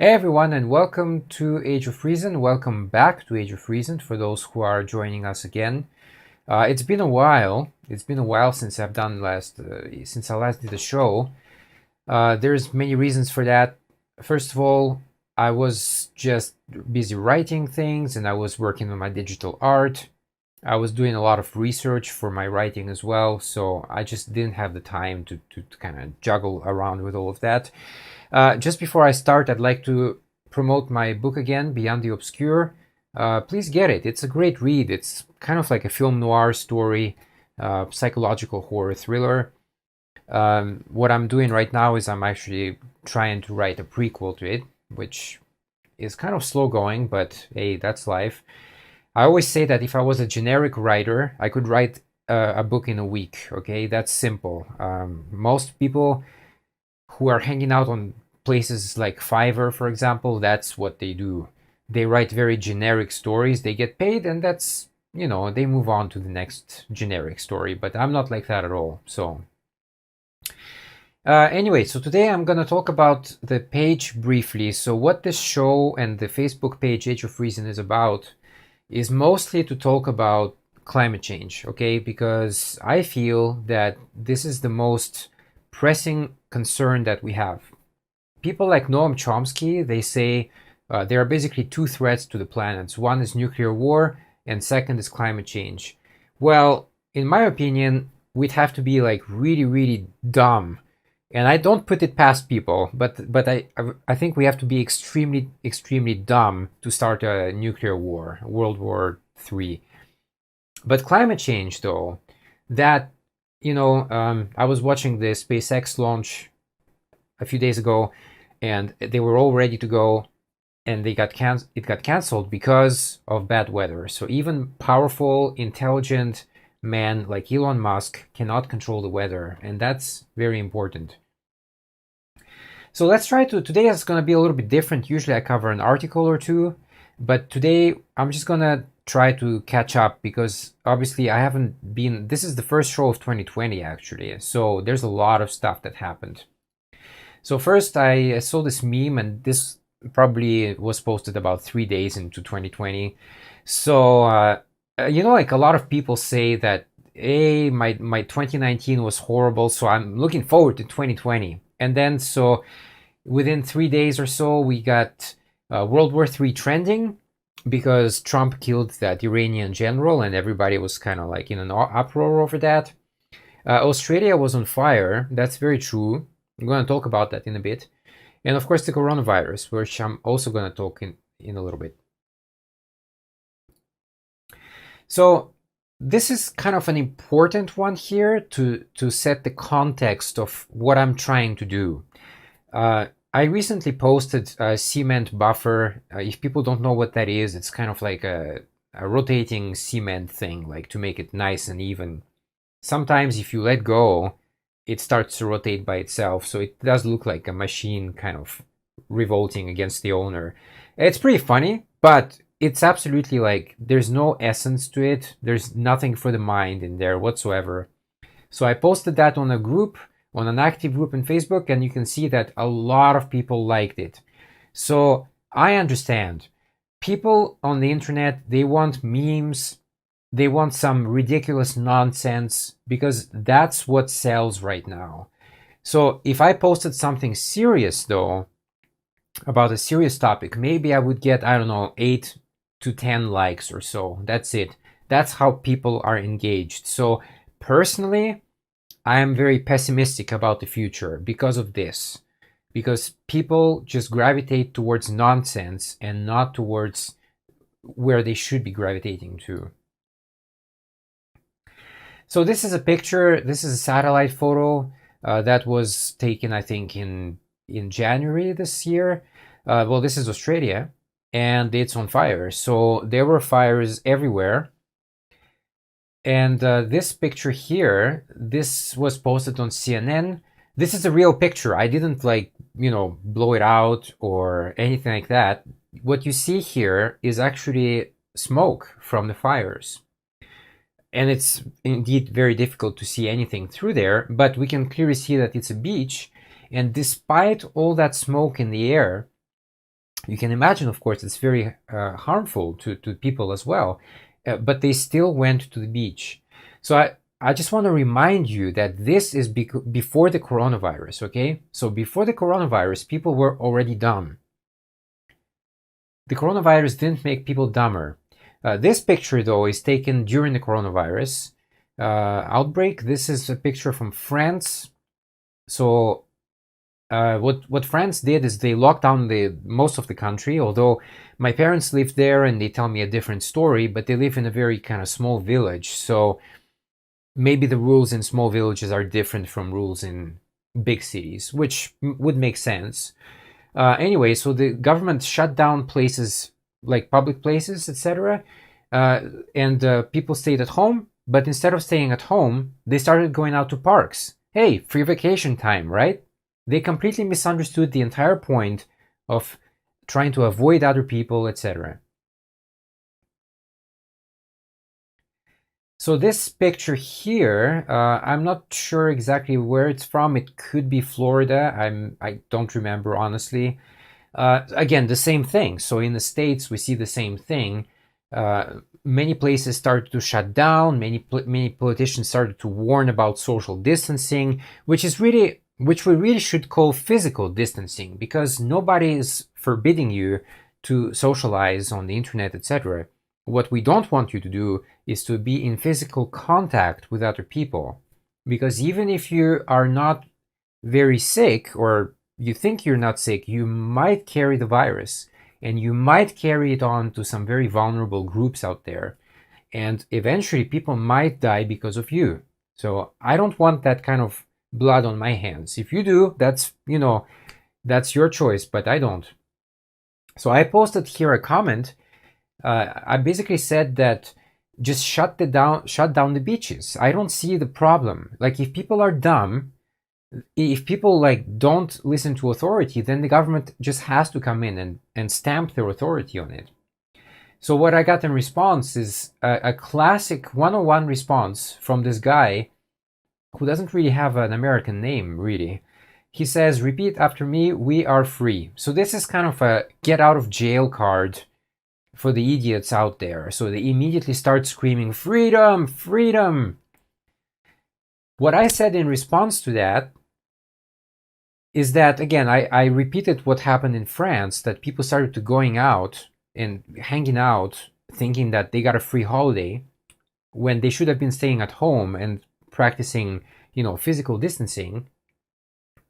Hey everyone, and welcome to Age of Reason. Welcome back to Age of Reason for those who are joining us again. It's been a while. It's been a while since since I last did a show. There's many reasons for that. First of all, I was just busy writing things, and I was working on my digital art. I was doing a lot of research for my writing as well, so I just didn't have the time to kind of juggle around with all of that. Just before I start, I'd like to promote my book again, Beyond the Obscure. Please get it. It's a great read. It's kind of like a film noir story, psychological horror thriller. What I'm doing right now is I'm actually trying to write a prequel to it, which is kind of slow going, but hey, that's life. I always say that if I was a generic writer, I could write a book in a week. Okay, that's simple. Most people who are hanging out on places like Fiverr, for example, that's what they do. They write very generic stories, they get paid, and they move on to the next generic story. But I'm not like that at all. Anyway, so today I'm going to talk about the page briefly. So, what this show and the Facebook page Age of Reason is about is mostly to talk about climate change, okay? Because I feel that this is the most pressing concern that we have. People like Noam Chomsky, they say there are basically two threats to the planets. One is nuclear war, and second is climate change. Well, in my opinion, we'd have to be like really, really dumb, and I don't put it past people, but I think we have to be extremely, extremely dumb to start a nuclear war, World War III. But climate change, though, that I was watching the SpaceX launch a few days ago, and they were all ready to go, and it got canceled because of bad weather. So even powerful, intelligent men like Elon Musk cannot control the weather, and that's very important. So let's try to today is going to be a little bit different. Usually I cover an article or two, but today I'm just going to try to catch up because obviously I haven't been this is the first show of 2020 actually. So there's a lot of stuff that happened. So first, I saw this meme, and this probably was posted about 3 days into 2020. So like a lot of people say that, hey, my 2019 was horrible, so I'm looking forward to 2020. And then so within 3 days or so, we got World War III trending because Trump killed that Iranian general, and everybody was kind of like in an uproar over that. Australia was on fire. That's very true. I'm going to talk about that in a bit. And of course, the coronavirus, which I'm also going to talk in a little bit. So, this is kind of an important one here to set the context of what I'm trying to do. I recently posted a cement buffer. If people don't know what that is, it's kind of like a rotating cement thing, like to make it nice and even. Sometimes, if you let go, it starts to rotate by itself. So it does look like a machine kind of revolting against the owner. It's pretty funny, but it's absolutely like there's no essence to it. There's nothing for the mind in there whatsoever. So I posted that on a group, on an active group in Facebook, and you can see that a lot of people liked it. So I understand. People on the internet, they want memes, they want some ridiculous nonsense because that's what sells right now. So if I posted something serious though, about a serious topic, maybe I would get, I don't know, 8 to 10 likes or so. That's it. That's how people are engaged. So personally, I am very pessimistic about the future because of this. Because people just gravitate towards nonsense and not towards where they should be gravitating to. So this is a picture. This is a satellite photo that was taken, I think, in January this year. Well, this is Australia, and it's on fire. So there were fires everywhere. And this picture here, this was posted on CNN. This is a real picture. I didn't blow it out or anything like that. What you see here is actually smoke from the fires. And it's indeed very difficult to see anything through there, but we can clearly see that it's a beach. And despite all that smoke in the air, You can imagine, of course, it's very harmful to people as well, but they still went to the beach. So I just want to remind you that this is before the coronavirus, okay? So before the coronavirus, people were already dumb. The coronavirus didn't make people dumber. This picture, though, is taken during the coronavirus outbreak. This is a picture from France. So what France did is they locked down the most of the country, although my parents live there and they tell me a different story, but they live in a very kind of small village. So maybe the rules in small villages are different from rules in big cities, which would make sense. Anyway, so the government shut down places like public places, etc. And people stayed at home, but instead of staying at home, they started going out to parks. Hey, free vacation time, right? They completely misunderstood the entire point of trying to avoid other people, etc. So this picture here, I'm not sure exactly where it's from. It could be Florida. I don't remember, honestly. Again, the same thing. So in the States, we see the same thing. Many places started to shut down. Many politicians started to warn about social distancing, which we really should call physical distancing, because nobody is forbidding you to socialize on the internet, etc. What we don't want you to do is to be in physical contact with other people, because even if you are not very sick, or you think you're not sick, you might carry the virus, and you might carry it on to some very vulnerable groups out there, and eventually people might die because of you. So I don't want that kind of blood on my hands. If you do, that's your choice, but I don't. So I posted here a comment. I basically said that just shut down the beaches. I don't see the problem. Like, if people are dumb, if people don't listen to authority, then the government just has to come in and stamp their authority on it. So what I got in response is a classic 101 response from this guy who doesn't really have an American name, really. He says, "Repeat after me, we are free." So this is kind of a get out of jail card for the idiots out there. So they immediately start screaming, "Freedom, freedom." What I said in response to that is that, again, I repeated what happened in France, that people started to going out and hanging out thinking that they got a free holiday when they should have been staying at home and practicing, physical distancing.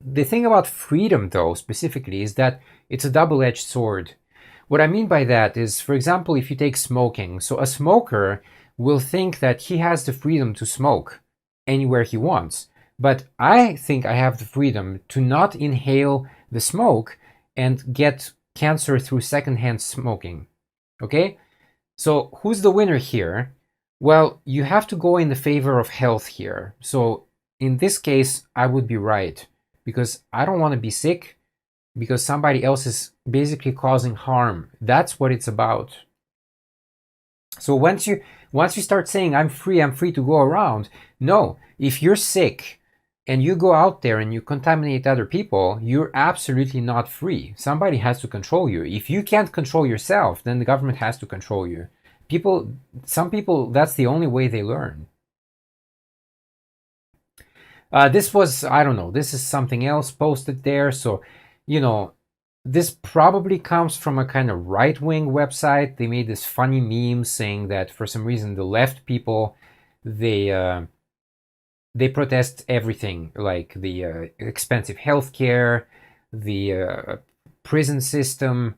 The thing about freedom, though, specifically, is that it's a double-edged sword. What I mean by that is, for example, if you take smoking, so a smoker will think that he has the freedom to smoke anywhere he wants. But I think I have the freedom to not inhale the smoke and get cancer through secondhand smoking. Okay? So who's the winner here? Well, you have to go in the favor of health here. So in this case, I would be right, because I don't want to be sick because somebody else is basically causing harm. That's what it's about. So once you start saying, I'm free to go around, no, if you're sick and you go out there and you contaminate other people, you're absolutely not free. Somebody has to control you. If you can't control yourself, then the government has to control you. Some people, that's the only way they learn. This was, I don't know, this is something else posted there. So, this probably comes from a kind of right-wing website. They made this funny meme saying that for some reason the left people, they protest everything, like the expensive healthcare, the prison system,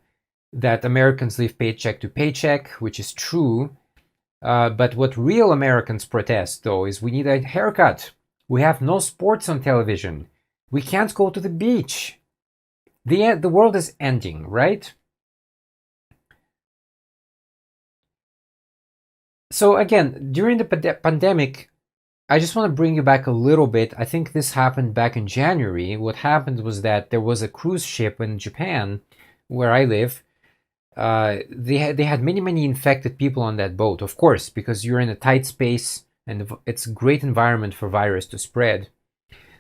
that Americans live paycheck to paycheck, which is true. But what real Americans protest, though, is we need a haircut. We have no sports on television. We can't go to the beach. The world is ending, right? So again, during the pandemic, I just want to bring you back a little bit. I think this happened back in January. What happened was that there was a cruise ship in Japan, where I live. They had many infected people on that boat, of course, because you're in a tight space and it's a great environment for virus to spread.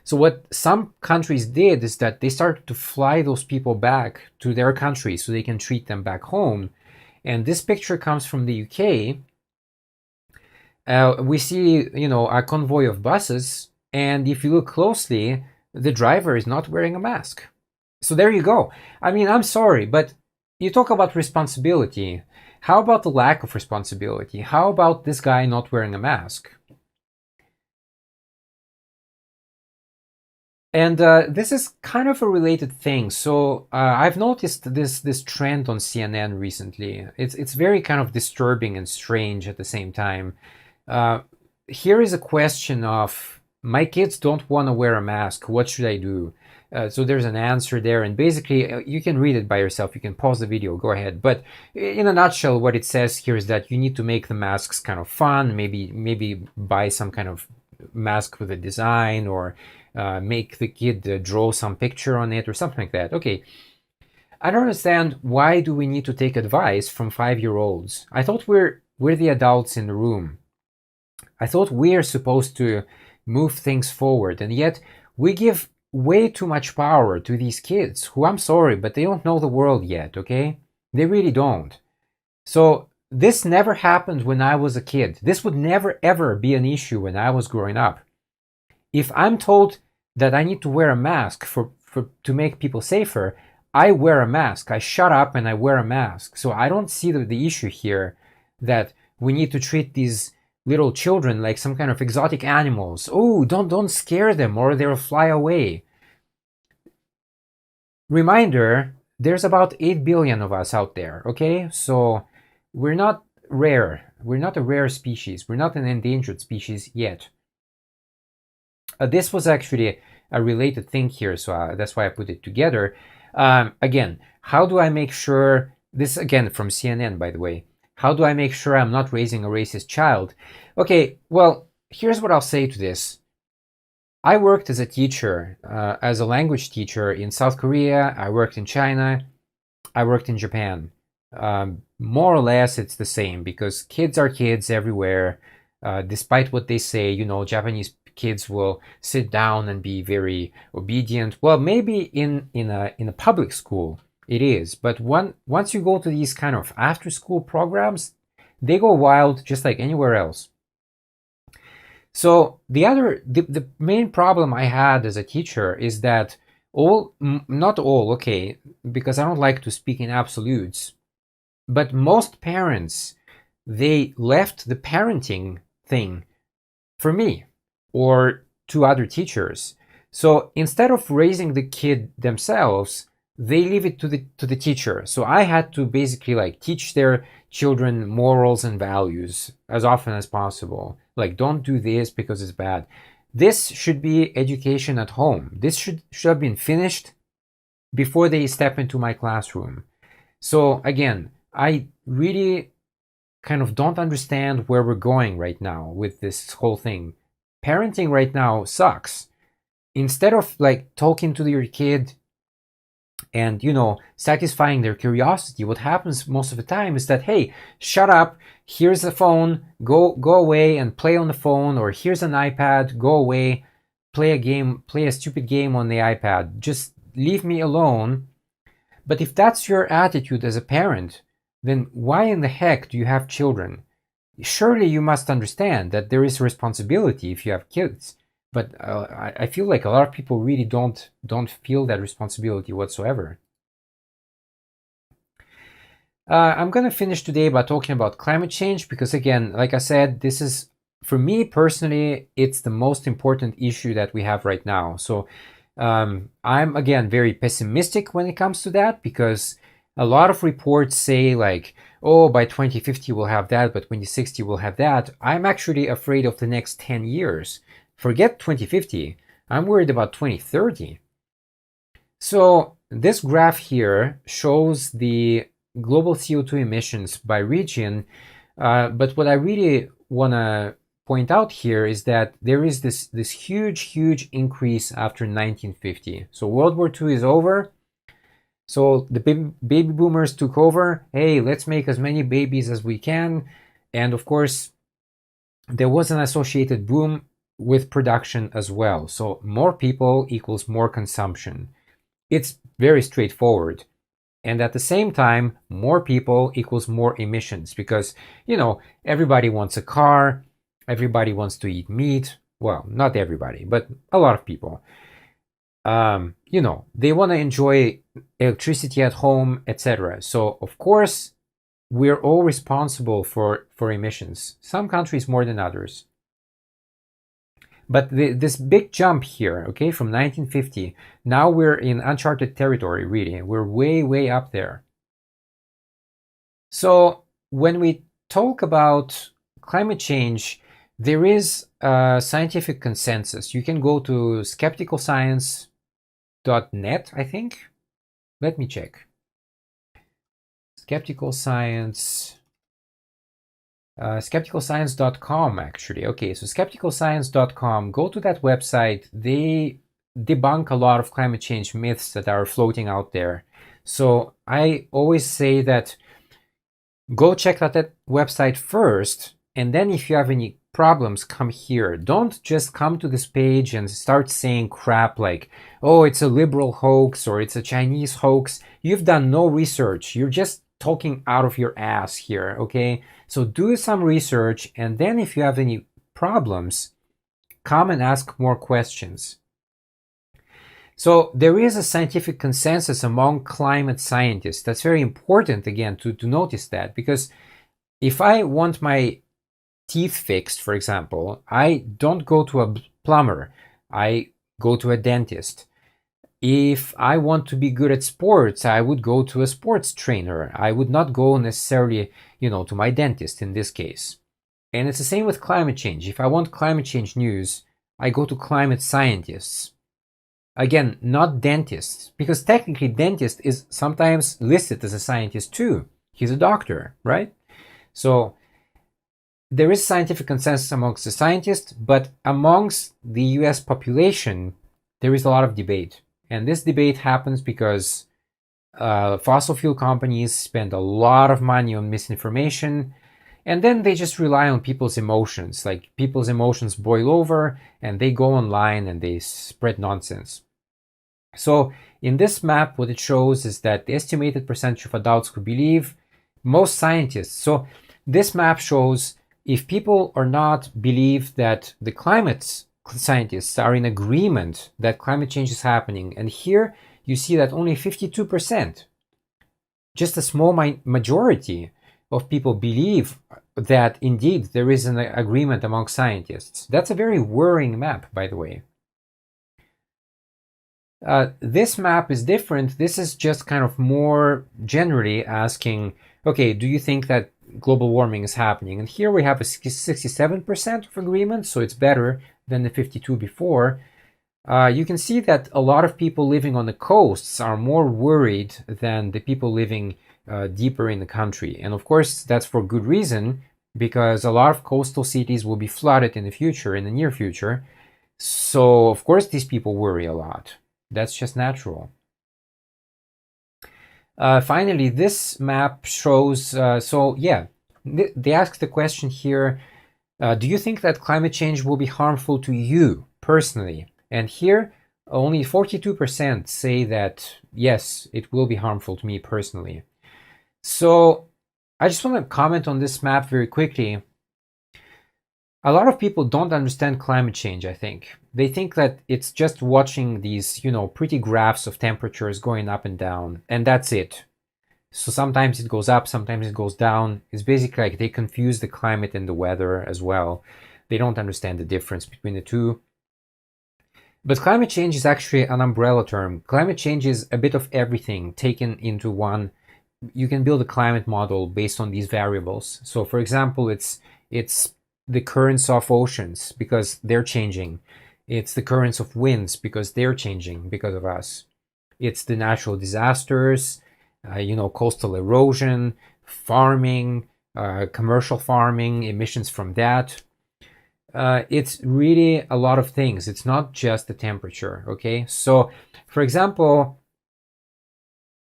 So what some countries did is that they started to fly those people back to their country so they can treat them back home. And this picture comes from the UK. We see, a convoy of buses, and if you look closely, the driver is not wearing a mask. So there you go. I mean, I'm sorry, but you talk about responsibility. How about the lack of responsibility? How about this guy not wearing a mask? And this is kind of a related thing. So I've noticed this trend on CNN recently. It's very kind of disturbing and strange at the same time. Uh, Here is a question of, my kids don't want to wear a mask. What should I do? So there's an answer there, and basically you can read it by yourself. You can pause the video, go ahead. But in a nutshell, what it says here is that you need to make the masks kind of fun. Maybe buy some kind of mask with a design, or make the kid draw some picture on it or something like that. Okay, I don't understand, why do we need to take advice from 5-year-olds? I thought we're the adults in the room. I thought we're supposed to move things forward, and yet we give way too much power to these kids who, I'm sorry, but they don't know the world yet, okay? They really don't. So this never happened when I was a kid. This would never ever be an issue when I was growing up. If I'm told that I need to wear a mask to make people safer, I wear a mask. I shut up and I wear a mask. So I don't see the issue here that we need to treat these little children like some kind of exotic animals. Oh, don't scare them or they'll fly away. Reminder, there's about 8 billion of us out there, okay? So we're not rare. We're not a rare species. We're not an endangered species yet. This was actually a related thing here, so that's why I put it together. Again, how do I make sure, this again from CNN, by the way, how do I make sure I'm not raising a racist child? Okay, well, here's what I'll say to this. I worked as a teacher, as a language teacher in South Korea. I worked in China. I worked in Japan. More or less, it's the same, because kids are kids everywhere. Despite what they say, Japanese kids will sit down and be very obedient. Well, maybe in a public school it is, but once you go to these kind of after school programs, they go wild just like anywhere else. So the main problem I had as a teacher is that not all, okay, because I don't like to speak in absolutes, but most parents, they left the parenting thing for me or to other teachers. So instead of raising the kid themselves, they leave it to the teacher. So I had to basically like teach their children morals and values as often as possible. Like, don't do this because it's bad. This should be education at home. This should have been finished before they step into my classroom. So again, I really kind of don't understand where we're going right now with this whole thing. Parenting right now sucks. Instead of like talking to your kid and satisfying their curiosity, what happens most of the time is that, hey, shut up, here's the phone, go away and play on the phone, or here's an iPad, go away, play a stupid game on the iPad, just leave me alone. But if that's your attitude as a parent, then why in the heck do you have children? Surely you must understand that there is responsibility if you have kids. But I feel like a lot of people really don't feel that responsibility whatsoever. I'm going to finish today by talking about climate change because, again, like I said, this is, for me personally, it's the most important issue that we have right now. So I'm, again, very pessimistic when it comes to that, because a lot of reports say like, oh, by 2050 we'll have that, by 2060 we'll have that. I'm actually afraid of the next 10 years. Forget 2050. I'm worried about 2030. So this graph here shows the global CO2 emissions by region. But what I really want to point out here is that there is this huge increase after 1950. So World War II is over. So the baby boomers took over. Hey, let's make as many babies as we can. And of course, there was an associated boom with production as well. So more people equals more consumption. It's very straightforward. And at the same time, more people equals more emissions because, everybody wants a car, everybody wants to eat meat. Well, not everybody, but a lot of people. They want to enjoy electricity at home, etc. So, of course, we're all responsible for emissions. Some countries more than others. But this big jump here, okay, from 1950, now we're in uncharted territory, really. We're way, way up there. So when we talk about climate change, there is a scientific consensus. You can go to skepticalscience.net, I think. Let me check. skepticalscience.com, actually. Okay, so skepticalscience.com, go to that website. They debunk a lot of climate change myths that are floating out there. So I always say that go check out that website first, and then if you have any problems, come here. Don't just come to this page and start saying crap like, oh, it's a liberal hoax or it's a Chinese hoax. You've done no research. You're just talking out of your ass here, okay? So do some research, and then if you have any problems, come and ask more questions. So there is a scientific consensus among climate scientists. That's very important, again, to notice that, because if I want my teeth fixed, for example, I don't go to a plumber. I go to a dentist. If I want to be good at sports, I would go to a sports trainer. I would not go necessarily, to my dentist in this case. And it's the same with climate change. If I want climate change news, I go to climate scientists. Again, not dentists, because technically dentist is sometimes listed as a scientist too. He's a doctor, right? So there is scientific consensus amongst the scientists, but amongst the US population, there is a lot of debate. And this debate happens because fossil fuel companies spend a lot of money on misinformation, and then they just rely on people's emotions. Like, people's emotions boil over, and they go online and they spread nonsense. So in this map, what it shows is that the estimated percentage of adults who believe, most scientists. So this map shows if people or not believe that the climate scientists are in agreement that climate change is happening. And here you see that only 52%, just a small majority of people believe that indeed there is an agreement among scientists. That's a very worrying map, by the way. This map is different. This is just kind of more generally asking, okay, do you think that global warming is happening? And here we have a 67% of agreement, so it's better than the 52 before. You can see that a lot of people living on the coasts are more worried than the people living deeper in the country. And of course, that's for good reason, because a lot of coastal cities will be flooded in the future, in the near future. So of course, these people worry a lot. That's just natural. Finally, this map shows, they ask the question here, do you think that climate change will be harmful to you personally? And here, only 42% say that, yes, it will be harmful to me personally. So I just want to comment on this map very quickly. A lot of people don't understand climate change, I think. They think that it's just watching these, pretty graphs of temperatures going up and down, and that's it. So sometimes it goes up, sometimes it goes down. It's basically like they confuse the climate and the weather as well. They don't understand the difference between the two. But climate change is actually an umbrella term. Climate change is a bit of everything taken into one. You can build a climate model based on these variables. So for example, it's the currents of oceans because they're changing. It's the currents of winds because they're changing because of us. It's the natural disasters, coastal erosion, farming, commercial farming, emissions from that. It's really a lot of things. It's not just the temperature, okay? So, for example,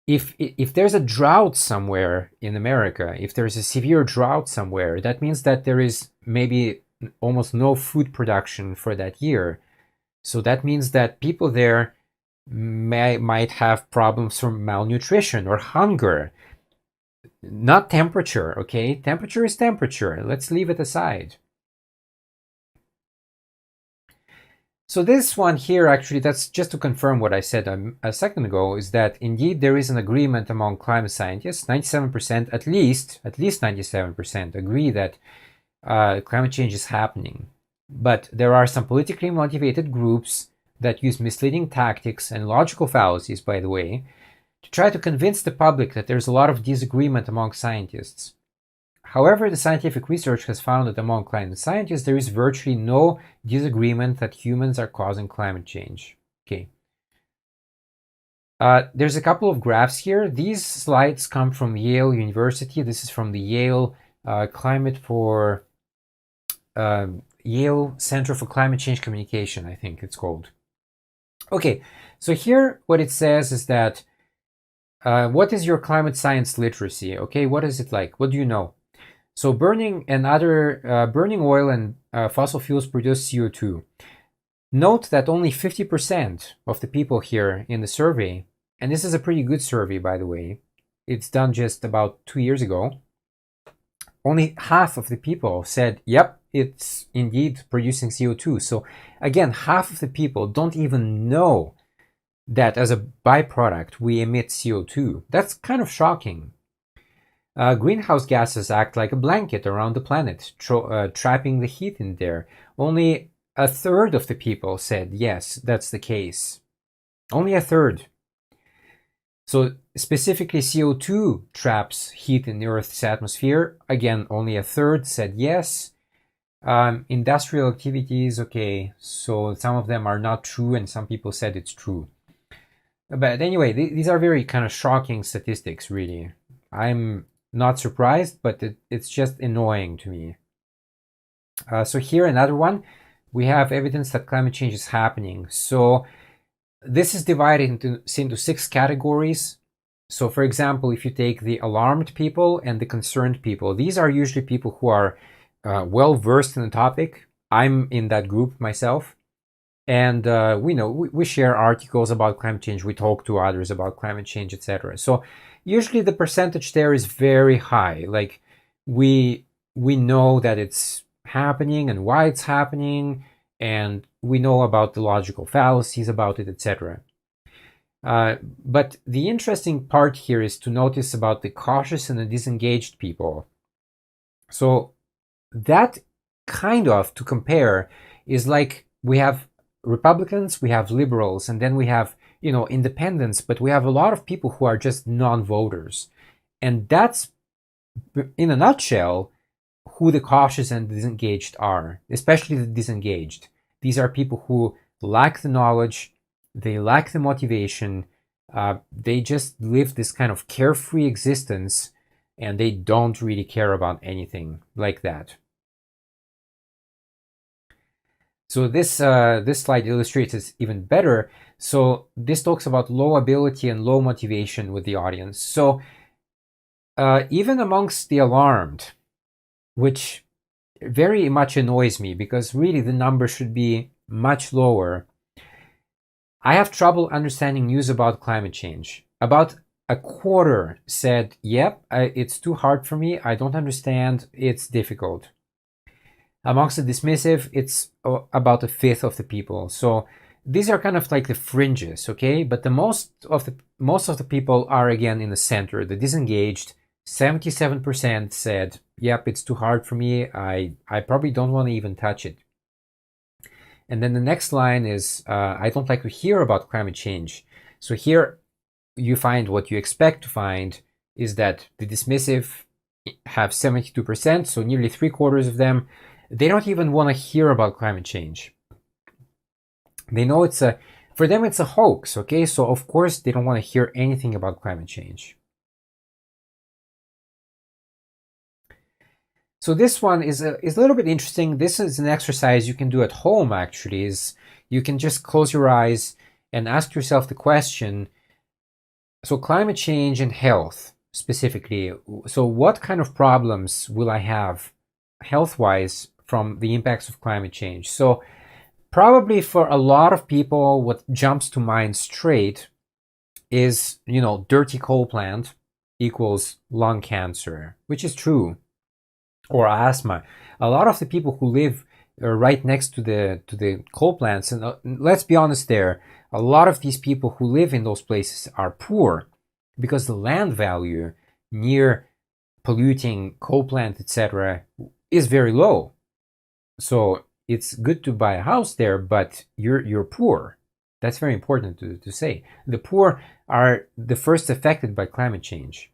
if there's a drought somewhere in America, if there's a severe drought somewhere, that means that there is maybe almost no food production for that year. So that means that people there might have problems from malnutrition or hunger, not temperature, okay? Temperature is temperature. Let's leave it aside. So this one here, actually, that's just to confirm what I said a second ago, is that indeed there is an agreement among climate scientists. 97%, at least 97% agree that climate change is happening. But there are some politically motivated groups that use misleading tactics and logical fallacies, by the way, to try to convince the public that there's a lot of disagreement among scientists. However, the scientific research has found that among climate scientists, there is virtually no disagreement that humans are causing climate change. Okay. There's a couple of graphs here. These slides come from Yale University. This is from the Yale Climate for Yale Center for Climate Change Communication, I think it's called. Okay, so here what it says is that what is your climate science literacy? Okay, what is it like? What do you know? So burning oil and fossil fuels produce CO2. Note that only 50% of the people here in the survey, and this is a pretty good survey, by the way, it's done just about 2 years ago, only half of the people said, yep, it's indeed producing CO2. So again, half of the people don't even know that as a byproduct we emit CO2. That's kind of shocking. Greenhouse gases act like a blanket around the planet, trapping the heat in there. Only a third of the people said, yes, that's the case. Only a third. So specifically CO2 traps heat in the Earth's atmosphere. Again, only a third said yes. Industrial activities, okay, so some of them are not true and some people said it's true. But anyway, these are very kind of shocking statistics, really. I'm not surprised, but it's just annoying to me. So here, another one, we have evidence that climate change is happening. So this is divided into 6 categories. So for example, if you take the alarmed people and the concerned people, these are usually people who are well versed in the topic. I'm in that group myself. And we share articles about climate change. We talk to others about climate change, etc. So usually the percentage there is very high. Like we know that it's happening and why it's happening, and we know about the logical fallacies about it, etc. But the interesting part here is to notice about the cautious and the disengaged people. So that kind of, to compare, is like we have Republicans, we have liberals, and then we have, independents, but we have a lot of people who are just non-voters. And that's, in a nutshell, who the cautious and disengaged are, especially the disengaged. These are people who lack the knowledge, they lack the motivation, they just live this kind of carefree existence, and they don't really care about anything like that. So this slide illustrates it even better. So this talks about low ability and low motivation with the audience. So even amongst the alarmed, which very much annoys me because really the number should be much lower, I have trouble understanding news about climate change. About a quarter said, yep, it's too hard for me, I don't understand, it's difficult. Amongst the dismissive, it's about a fifth of the people. So these are kind of like the fringes, okay? But the most of the people are again in the center. The disengaged, 77% said, yep, it's too hard for me, I probably don't want to even touch it. And then the next line is, I don't like to hear about climate change. So here you find what you expect to find is that the dismissive have 72%, so nearly 3/4 of them, they don't even want to hear about climate change. They know for them it's a hoax, okay? So of course they don't want to hear anything about climate change. So this one is a little bit interesting. This is an exercise you can do at home, actually. Is you can just close your eyes and ask yourself the question, so climate change and health specifically, so what kind of problems will I have health-wise from the impacts of climate change. So probably for a lot of people, what jumps to mind straight is, dirty coal plant equals lung cancer, which is true, or asthma. A lot of the people who live right next to the coal plants, and let's be honest, there, a lot of these people who live in those places are poor because the land value near polluting coal plant, etc., is very low. So it's good to buy a house there, but you're poor. That's very important to say. The poor are the first affected by climate change.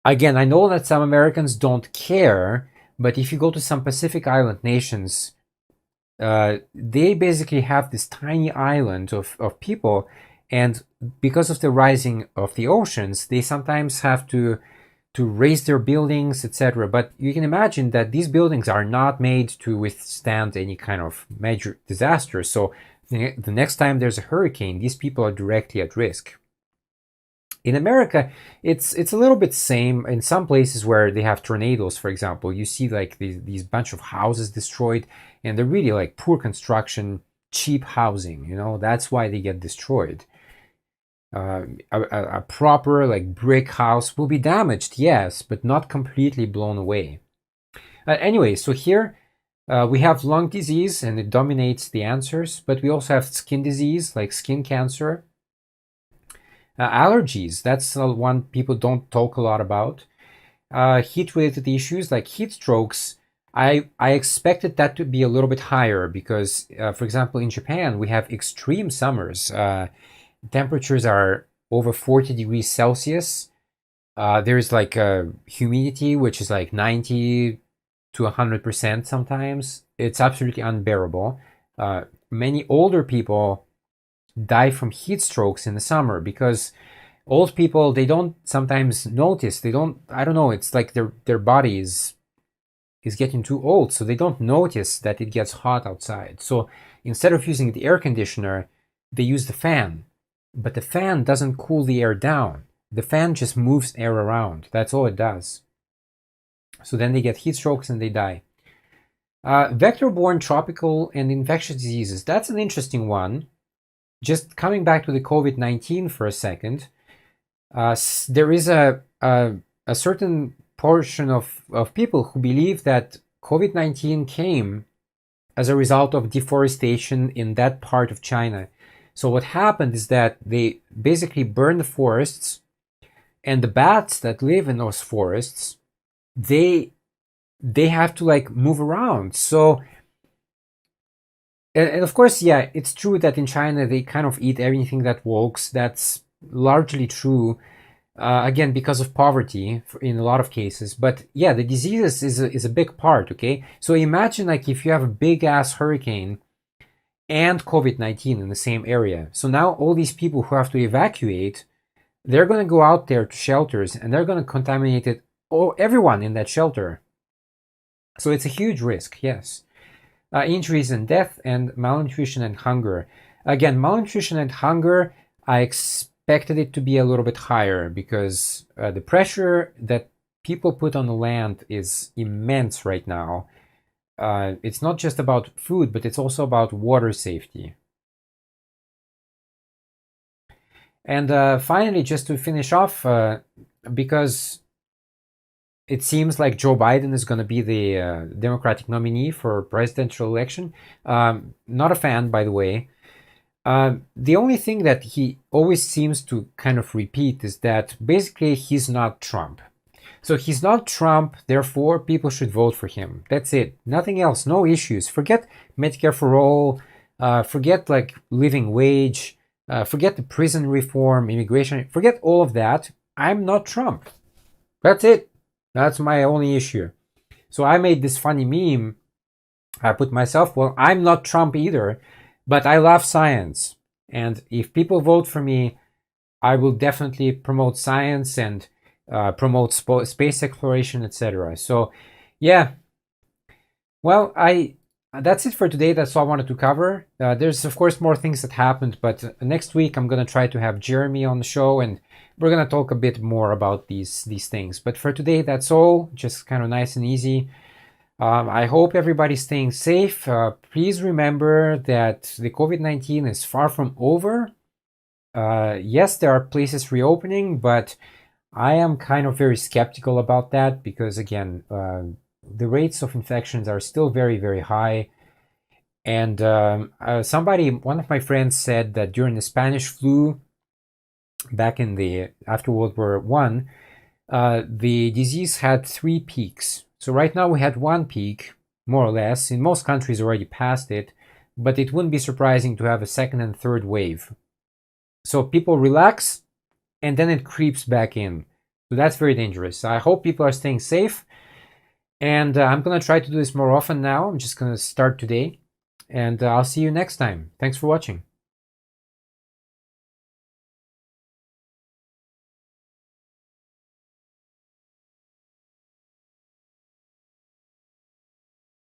Again, I know that some Americans don't care, but if you go to some Pacific Island nations, they basically have this tiny island of people, and because of the rising of the oceans, they sometimes have to raise their buildings, etc. But you can imagine that these buildings are not made to withstand any kind of major disaster. So the next time there's a hurricane, these people are directly at risk. In America, it's a little bit same. In some places where they have tornadoes, for example, you see like these bunch of houses destroyed, and they're really like poor construction, cheap housing. That's why they get destroyed. A proper like brick house will be damaged, yes, but not completely blown away. Anyway, so here we have lung disease, and it dominates the answers, but we also have skin disease, like skin cancer. Allergies, that's one people don't talk a lot about. Heat-related issues like heat strokes, I expected that to be a little bit higher because, for example, in Japan, we have extreme summers. Temperatures are over 40 degrees Celsius. There's like humidity, which is like 90 to 100% sometimes. It's absolutely unbearable. Many older people die from heat strokes in the summer because old people, they don't sometimes notice. I don't know, it's like their body is getting too old, so they don't notice that it gets hot outside. So instead of using the air conditioner, they use the fan. But the fan doesn't cool the air down. The fan just moves air around. That's all it does. So then they get heat strokes and they die. Vector-borne tropical and infectious diseases. That's an interesting one. Just coming back to the COVID-19 for a second, there is a certain portion of people who believe that COVID-19 came as a result of deforestation in that part of China. So what happened is that they basically burned the forests, and the bats that live in those forests, they have to like move around. So and of course, yeah, it's true that in China they kind of eat everything that walks. That's largely true, again, because of poverty in a lot of cases. But yeah, the diseases is a big part, okay? So imagine like if you have a big ass hurricane and COVID-19 in the same area. So now all these people who have to evacuate, they're going to go out there to shelters and they're going to contaminate everyone in that shelter. So it's a huge risk, yes. Injuries and death, and malnutrition and hunger. Again, malnutrition and hunger, I expected it to be a little bit higher because the pressure that people put on the land is immense right now. It's not just about food, but it's also about water safety. And finally, just to finish off, because it seems like Joe Biden is going to be the Democratic nominee for presidential election. Not a fan, by the way. The only thing that he always seems to kind of repeat is that basically he's not Trump. So he's not Trump, therefore people should vote for him. That's it. Nothing else. No issues. Forget Medicare for all. Forget like living wage. Forget the prison reform, immigration. Forget all of that. I'm not Trump. That's it. That's my only issue. So I made this funny meme. I put myself, well, I'm not Trump either, but I love science. And if people vote for me, I will definitely promote science and promote space exploration, etc. So, yeah. Well, that's it for today. That's all I wanted to cover. There's of course more things that happened, but next week I'm gonna try to have Jeremy on the show, and we're gonna talk a bit more about these things. But for today, that's all. Just kind of nice and easy. I hope everybody's staying safe. Please remember that the COVID-19 is far from over. Yes, there are places reopening, but I am kind of very skeptical about that because, again, the rates of infections are still very, very high. And one of my friends said that during the Spanish flu back after World War One, the disease had 3 peaks. So right now we had one peak, more or less. In most countries already passed it, but it wouldn't be surprising to have a second and third wave. So people relax, and then it creeps back in. So that's very dangerous. I hope people are staying safe, and I'm gonna try to do this more often now. I'm just gonna start today, and I'll see you next time. Thanks for watching.